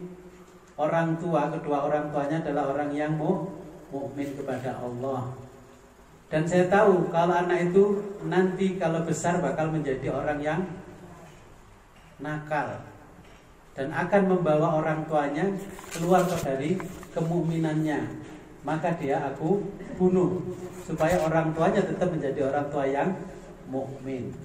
orang tua, kedua orang tuanya adalah orang yang mukmin kepada Allah. Dan saya tahu kalau anak itu nanti kalau besar bakal menjadi orang yang nakal dan akan membawa orang tuanya keluar dari kemukminannya, maka dia aku bunuh supaya orang tuanya tetap menjadi orang tua yang mukmin.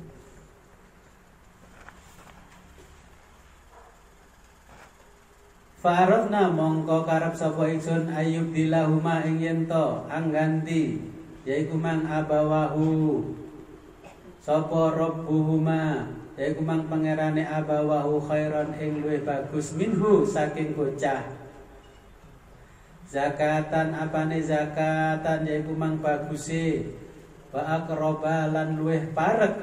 Fa'arafna mongko karep sapa ingsun ayub dilahuma ing yen to angganti yaiku mang abawahu sapa rabbuhuma yaiku mang pangerane abawahu khairan ing luwih bagus minhu saking bocah. Zakatan apane zakatan yaiku mang baguse wa aqraba lan luwih parek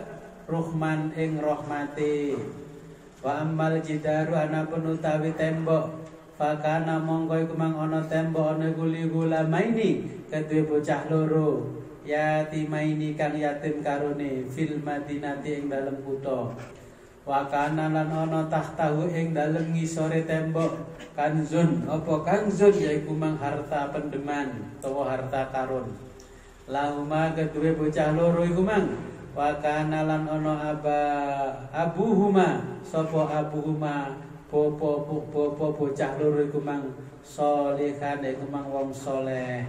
ruhman ing rahmate. Wa ammal jidaru anapun utawi tembok fakana mongko iku mang ana tembok ana gulamaini kedue bocah loro yatimaini kang yatim karone fil madinati ing dalem kutha. Wa kana lan ana tahtahu ing dalem ngisore tembok kanzun apa kanzun yaiku mang harta pendeman utawa harta karun. Lahuma kedue bocah loro iku mang wa kana lan ana abuhuma sapa abuhuma popo bocah loro iku mang solehan iku mang wong soleh.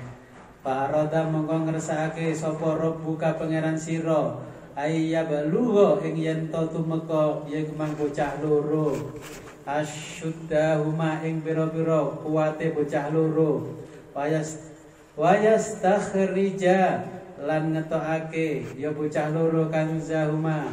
Paroda mongko ngersakake sapa Rabbuka pangeran sira ayya balugha ing yen to tumeka yaiku mang bocah loro asyuddahuma ing pira-pira kuwate bocah loro wayas takhrija lan ngetokake ya bocah loro kanzahuma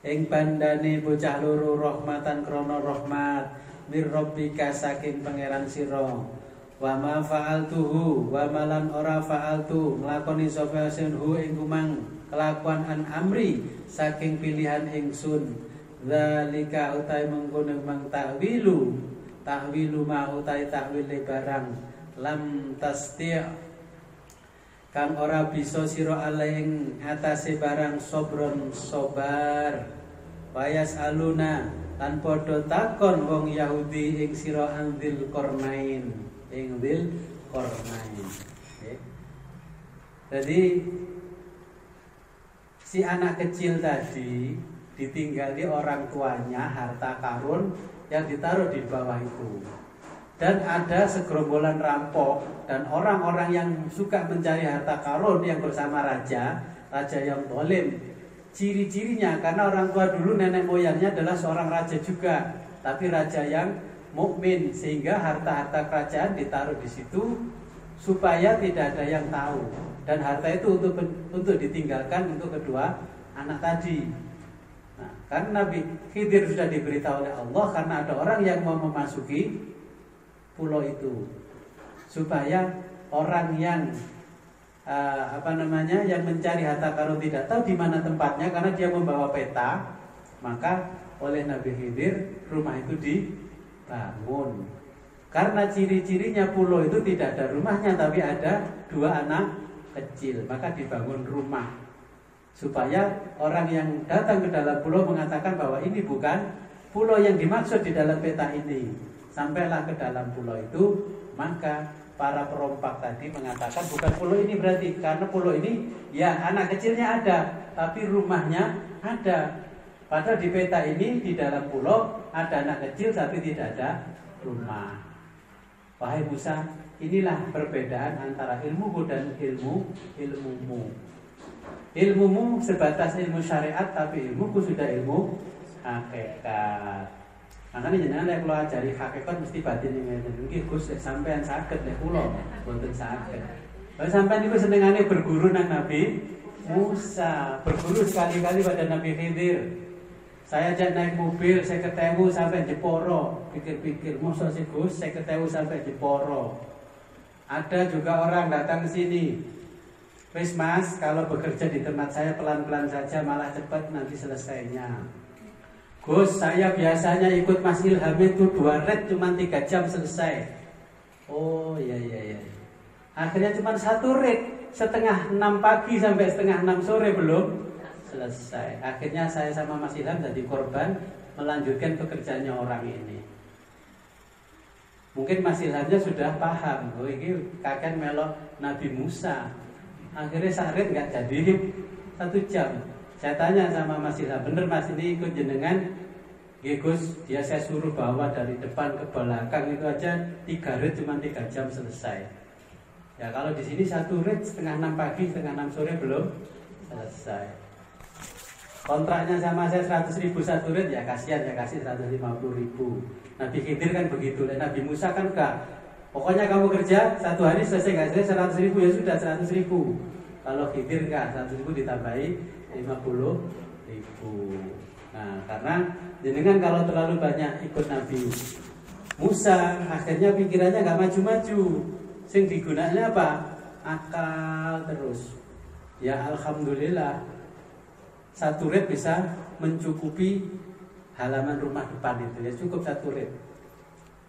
ing bandane bocah loro rahmatan krana rahmat mir rabbika saking pangeran sira. Wa ma fa'altuhu wa malan ora fa'altu nglakoni sapa sunhu ing kumang kelakuan an amri saking pilihan ingsun. Zalika utai mengkono mang tahwilu ma utai tahwile barang lam tasti' kang ora bisa sira alaing atase barang sobron sobar. Wayas aluna lan padha takon wong Yahudi ing sira andil kornain ing dil kornain. Okay. Jadi si anak kecil tadi ditinggali orang tuanya harta karun yang ditaruh di bawah itu. dan ada segerombolan rampok dan orang-orang yang suka mencari harta karun yang bersama raja yang zalim. Ciri-cirinya karena orang tua dulu nenek moyangnya adalah seorang raja juga, tapi raja yang mukmin, sehingga harta-harta kerajaan ditaruh di situ supaya tidak ada yang tahu, dan harta itu untuk ditinggalkan untuk kedua anak tadi. Nah, karena Nabi Khidir sudah diberitahu oleh Allah karena ada orang yang mau memasuki pulau itu, supaya orang yang yang mencari harta karun tidak tahu di mana tempatnya karena dia membawa peta, maka oleh Nabi Khidir rumah itu dibangun. Karena ciri-cirinya pulau itu tidak ada rumahnya tapi ada dua anak kecil, maka dibangun rumah supaya orang yang datang ke dalam pulau mengatakan bahwa ini bukan pulau yang dimaksud di dalam peta ini. Sampailah ke dalam pulau itu, maka para perompak tadi mengatakan bukan pulau ini berarti, karena pulau ini ya anak kecilnya ada tapi rumahnya ada. Padahal di peta ini di dalam pulau ada anak kecil tapi tidak ada rumah. Wahai Musa, inilah perbedaan antara ilmuku dan ilmumu. Ilmumu sebatas ilmu syariat, tapi ilmuku sudah ilmu hakikat. Makanya jenengan lek kula ajari hakikat mesti batin ngene. Nggih Gus, sampean saged lek kula mboten saged. Lah sampean niku senengane berguru nang Nabi Musa, berguru sekali-kali pada Nabi Khidir. Saya ajak naik mobil, saya ketemu sampai Jeporo. Pikir-pikir, mosok sih Gus, saya ketemu sampai Jeporo. Ada juga orang datang ke sini. Wis Mas, kalau bekerja di tempat saya pelan-pelan saja, malah cepat nanti selesainya. Gus, saya biasanya ikut Mas Ilham itu 2 red cuma 3 jam selesai. Oh iya. Akhirnya cuma 1 red, setengah 6 pagi sampai setengah 6 sore belum selesai. Akhirnya saya sama Mas Ilham jadi korban melanjutkan pekerjaannya orang ini. Mungkin Mas Ilhamnya sudah paham, oh ini kakek melok Nabi Musa. Akhirnya sarit nggak jadi 1 jam. Saya tanya sama Mas Ilham, bener Mas ini ikut jenengan? Gus, dia saya suruh bawa dari depan ke belakang itu aja 3 red cuma 3 jam selesai. Ya kalau di sini 1 red setengah 6 pagi, setengah 6 sore belum selesai. Kontraknya sama saya 100.000 1 red, ya kasihan ya kasih 150.000. Nabi Khidir kan begitu, Nabi Musa kan enggak. Pokoknya kamu kerja 1 hari selesai nggak selesai 100.000 ya sudah 100.000. Kalau Khidir enggak, 100.000 ditambahi 50.000. Nah, karena jenengan kalau terlalu banyak ikut Nabi Musa, akhirnya pikirannya nggak maju-maju. Sing digunanya apa? Akal terus. Ya alhamdulillah 1 red bisa mencukupi halaman rumah depan itu ya, cukup 1 red.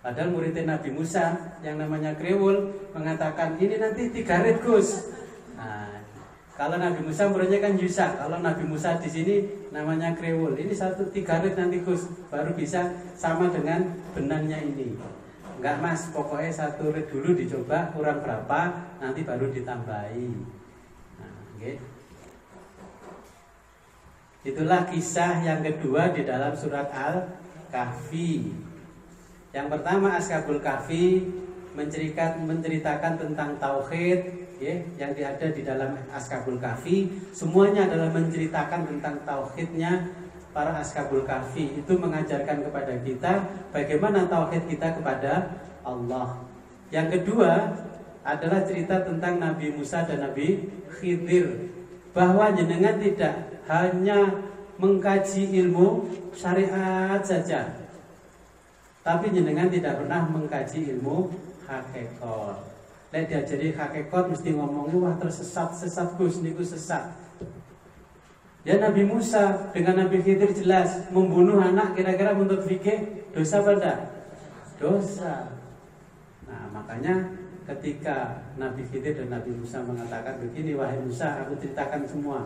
Padahal muridnya Nabi Musa yang namanya Krewul mengatakan ini nanti 3 red Gus. Nah, kalau Nabi Musa muridnya kan Yusa, kalau Nabi Musa di sini namanya Krewul. Ini 3 red nanti Gus, baru bisa sama dengan benangnya ini. Enggak Mas, pokoknya 1 red dulu dicoba kurang berapa, nanti baru ditambahi. Nah, okay. Itulah kisah yang kedua di dalam surat Al-Kahfi. Yang pertama Ashabul Kahfi menceritakan tentang tauhid, ya, yang ada di dalam Ashabul Kahfi. Semuanya adalah menceritakan tentang tauhidnya para Ashabul Kahfi. Itu mengajarkan kepada kita bagaimana tauhid kita kepada Allah. Yang kedua adalah cerita tentang Nabi Musa dan Nabi Khidir, bahwa jenengan tidak hanya mengkaji ilmu syariat saja, tapi jenengan tidak pernah mengkaji ilmu hakikat. Lek diajari hakikat mesti ngomongnya wah tersesat Gus niku sesat. Ya Nabi Musa dengan Nabi Khidir jelas membunuh anak, kira-kira menurut fikih dosa apa enggak? Dosa. Nah, makanya ketika Nabi Khidir dan Nabi Musa mengatakan begini, wahai Musa, aku ceritakan semua.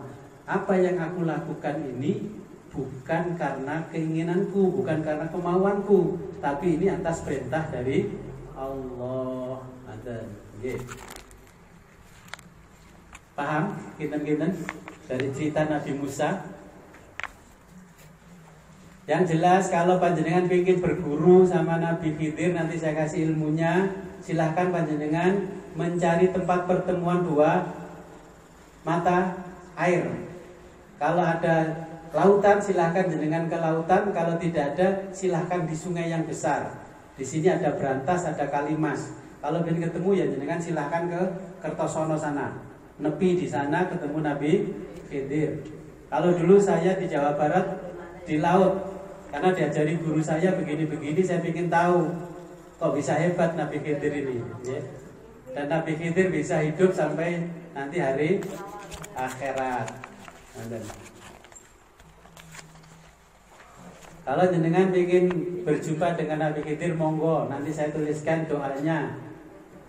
Apa yang aku lakukan ini bukan karena keinginanku, bukan karena kemauanku, tapi ini atas perintah dari Allah. Paham? Kinten-kinten dari cerita Nabi Musa. Yang jelas kalau panjenengan ingin berguru sama Nabi Khidir, nanti saya kasih ilmunya. Silahkan panjenengan mencari tempat pertemuan dua mata air. Kalau ada lautan silahkan jenengan ke lautan, kalau tidak ada silahkan di sungai yang besar. Di sini ada Brantas, ada Kalimas. Kalau ingin ketemu ya jenengan silahkan ke Kertosono sana. Nepi di sana ketemu Nabi Khidir. Kalau dulu saya di Jawa Barat di laut. Karena diajari guru saya begini-begini, saya ingin tahu kok bisa hebat Nabi Khidir ini, ya. Dan Nabi Khidir bisa hidup sampai nanti hari akhirat. Kalau jenengan ingin berjumpa dengan Nabi Khidir, monggo, nanti saya tuliskan doanya.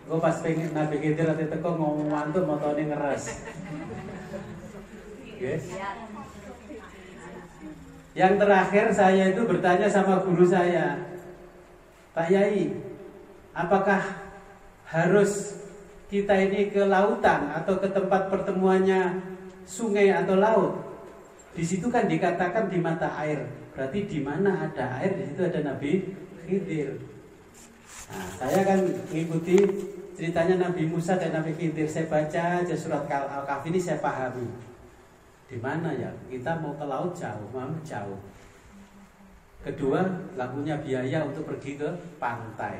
Gue pas pengen Nabi Khidir nanti teko ngomong mantu motone ngeres. Yes. Yang terakhir saya itu bertanya sama guru saya, Pak Yai, apakah harus kita ini ke lautan atau ke tempat pertemuannya sungai atau laut? Di situ kan dikatakan di mata air, berarti di mana ada air di situ ada Nabi Khidir. Nah, saya kan mengikuti ceritanya Nabi Musa dan Nabi Khidir. Saya baca aja surat Al-Kahfi ini saya pahami. Di mana ya? Kita mau ke laut jauh, mau jauh. Kedua, nggak punya biaya untuk pergi ke pantai.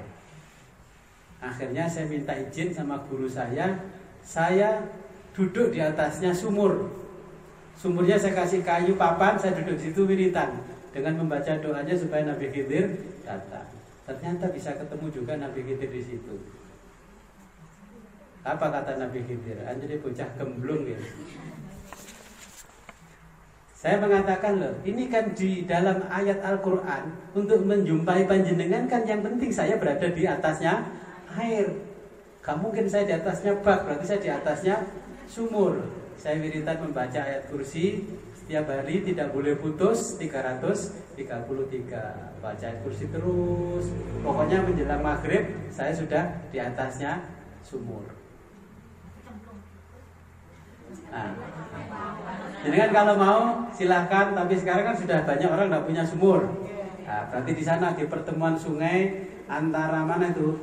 Akhirnya saya minta izin sama guru saya duduk di atasnya sumur. Sumurnya saya kasih kayu papan, saya duduk di situ wiritan dengan membaca doanya supaya Nabi Khidir datang. Ternyata bisa ketemu juga Nabi Khidir di situ. Apa kata Nabi Khidir? Anjir bocah gemblung ya. Saya mengatakan loh, ini kan di dalam ayat Al-Quran untuk menjumpai panjenengan kan yang penting saya berada di atasnya air. Gak mungkin saya di atasnya bak, berarti saya di atasnya sumur. Saya wiritan membaca ayat kursi setiap hari tidak boleh putus 333. Baca ayat kursi terus. Pokoknya menjelang maghrib saya sudah di atasnya sumur. Nah, jadi kan kalau mau silahkan, tapi sekarang kan sudah banyak orang nggak punya sumur. Nah, berarti di sana di pertemuan sungai antara mana itu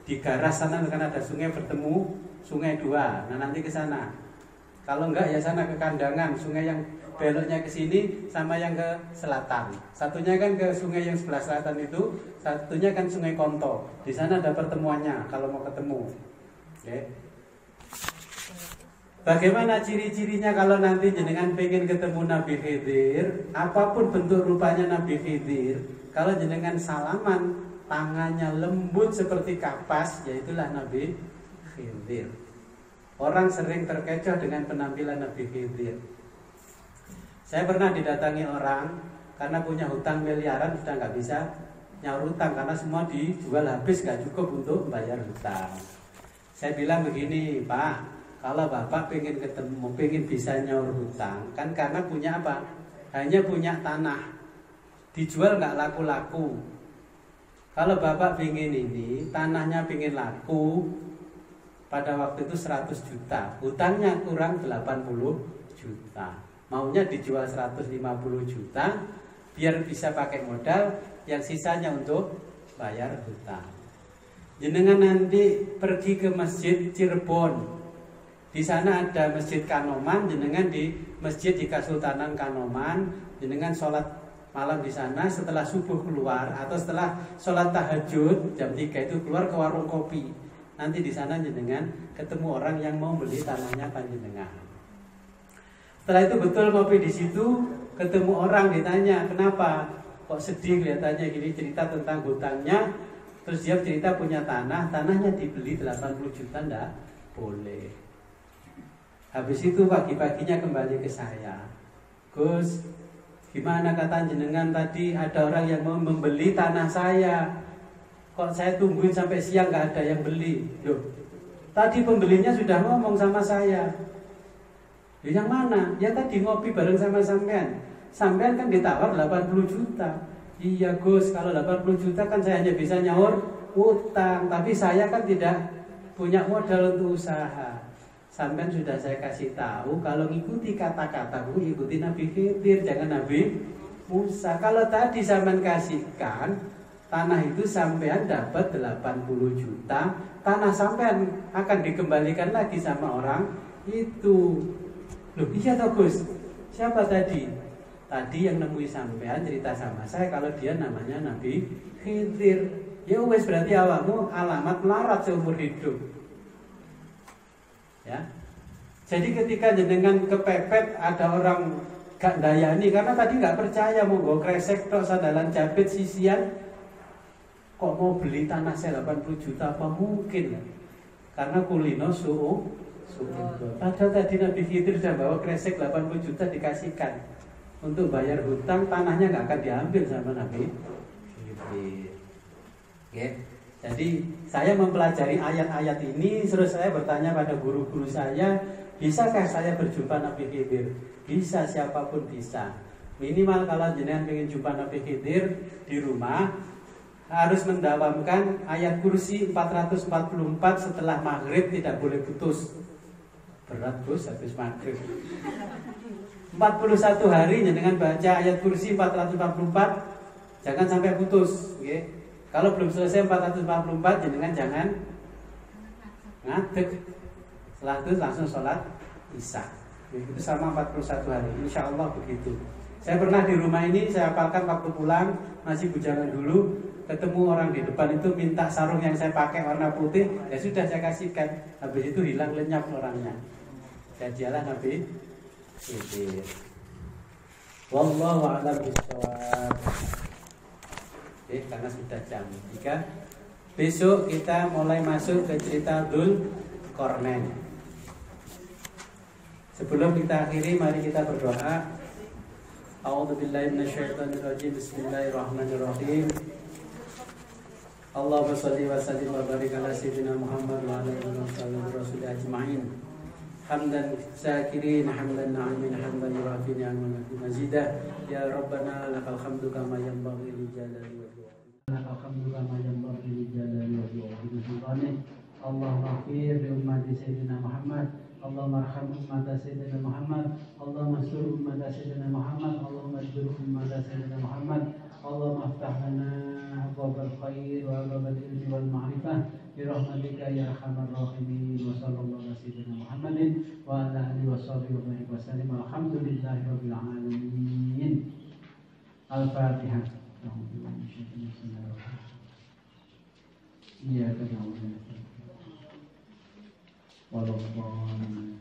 di Garas sana kan ada sungai bertemu sungai dua. Nah nanti ke sana. Kalau enggak ya sana ke Kandangan, sungai yang beloknya ke sini sama yang ke selatan. Satunya kan ke sungai yang sebelah selatan itu, satunya kan sungai Konto. Di sana ada pertemuannya kalau mau ketemu. Oke. Bagaimana ciri-cirinya kalau nanti jenengan pengen ketemu Nabi Khidir, apapun bentuk rupanya Nabi Khidir, kalau jenengan salaman, tangannya lembut seperti kapas, yaitulah Nabi Khidir. Orang sering terkecoh dengan penampilan Nabi Khidir. Saya pernah didatangi orang karena punya hutang miliaran sudah nggak bisa nyaur hutang karena semua dijual habis, nggak cukup untuk membayar hutang. Saya bilang begini, Pak. Kalau Bapak pengen ketemu, pengen bisa nyaur hutang, kan karena punya apa? Hanya punya tanah, dijual nggak laku-laku. Kalau Bapak pengen ini, tanahnya pengen laku, pada waktu itu 100 juta, hutangnya kurang 80 juta. Maunya dijual 150 juta, biar bisa pakai modal, yang sisanya untuk bayar hutang. Jenengan nanti pergi ke Masjid Cirebon. Di sana ada Masjid Kanoman, jenengan di Masjid di Kesultanan Kanoman, jenengan sholat malam di sana, setelah subuh keluar atau setelah sholat tahajud jam 3 itu keluar ke warung kopi. Nanti di sana jenengan ketemu orang yang mau beli tanahnya panjenengan. Setelah itu betul ngopi di situ, ketemu orang ditanya, kenapa kok sedih kelihatannya gini, cerita tentang hutangnya. Terus dia cerita punya tanah, tanahnya dibeli 80 juta, enggak boleh. Habis itu pagi-paginya kembali ke saya, Gus, gimana kata jenengan tadi ada orang yang mau membeli tanah saya, kok saya tungguin sampai siang nggak ada yang beli. Loh, tadi pembelinya sudah ngomong sama saya. Yang mana? Ya tadi ngopi bareng sama sampean. Sampean kan ditawar 80 juta. Iya Gus, kalau 80 juta kan saya hanya bisa nyaur utang, tapi saya kan tidak punya modal untuk usaha. Sampai sudah saya kasih tahu, kalau ngikuti kata-kataku, ikuti Nabi Khidir, jangan Nabi Musa. Kalau tadi sampean kasihkan tanah itu sampean dapat 80 juta, tanah sampean akan dikembalikan lagi sama orang itu. Loh iya toh Gus, siapa tadi? Tadi yang nemui sampean cerita sama saya kalau dia namanya Nabi Khidir. Ya wes berarti awakmu alamat melarat seumur hidup. Ya. Jadi ketika jenengan kepepet ada orang gak dayani karena tadi gak percaya mau gue kresek tok sandalan jabit sisian, kok mau beli tanah saya 80 juta apa mungkin? Karena kulino suhu. Padahal tadi Nabi Khidir sudah bawa kresek 80 juta dikasihkan untuk bayar hutang, tanahnya gak akan diambil sama Nabi Khidir. Okay. Jadi saya mempelajari ayat-ayat ini, terus saya bertanya pada guru-guru saya, bisakah saya berjumpa Nabi Khidir? Bisa, siapapun bisa. Minimal kalau jenengan pengen jumpa Nabi Khidir di rumah, harus mendawamkan ayat kursi 444 setelah maghrib, tidak boleh putus. Berat Gus, habis maghrib 41 hari jenengan baca ayat kursi 444, jangan sampai putus. Okay. Kalau belum selesai 444 jenengan jangan ngadeg. Setelah itu langsung sholat isya. Itu sama 41 hari. Insya Allah begitu. Saya pernah di rumah ini saya hafalkan waktu pulang, masih bujangan dulu, ketemu orang di depan itu minta sarung yang saya pakai warna putih, ya sudah saya kasihkan. Habis itu hilang lenyap orangnya. Saya jalan Nabi Khidir. Wallahu a'lam bishawab. Karena sudah jam 3. Besok kita mulai masuk ke cerita Dzulqarnain. Sebelum kita akhiri, mari kita berdoa. A'udzubillahi minasyaitonirrajim. Bismillahirrahmanirrahim. Allahumma shalli wa sallim wa barik ala sayyidina Muhammad wa ala alihi wa sahbihi ajma'in. Hamdan syakirin, hamdan na'imin, hamdan yurafi ni'aman mazidah. Ya Rabbana lakal hamdu kama yanbaghi li jalali wajhika. Lakal hamdu kama yanbaghi li jalali wajhika. Allahumma ighfir li ummati sayyidina Muhammad. Allahumma arham ummata sayyidina Muhammad. Allahumma sur ummata sayyidina Muhammad. Allahumma ajbir ummata sayyidina Muhammad. Allahumma aftah lana abwabal khair wa abwabal ilmi wal ma'rifah bi rahmatika ya arhamar rahimin. Wa sallallahu ala sayyidina Muhammadin wa ala alihi wa sahbihi wa sallam. Alhamdulillahi rabbil alamin. Al-Fatihah. Iya kan. Waalaikumsalam.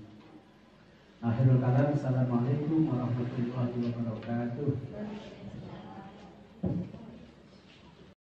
Akhirul kalam. Assalamualaikum warahmatullahi wabarakatuh.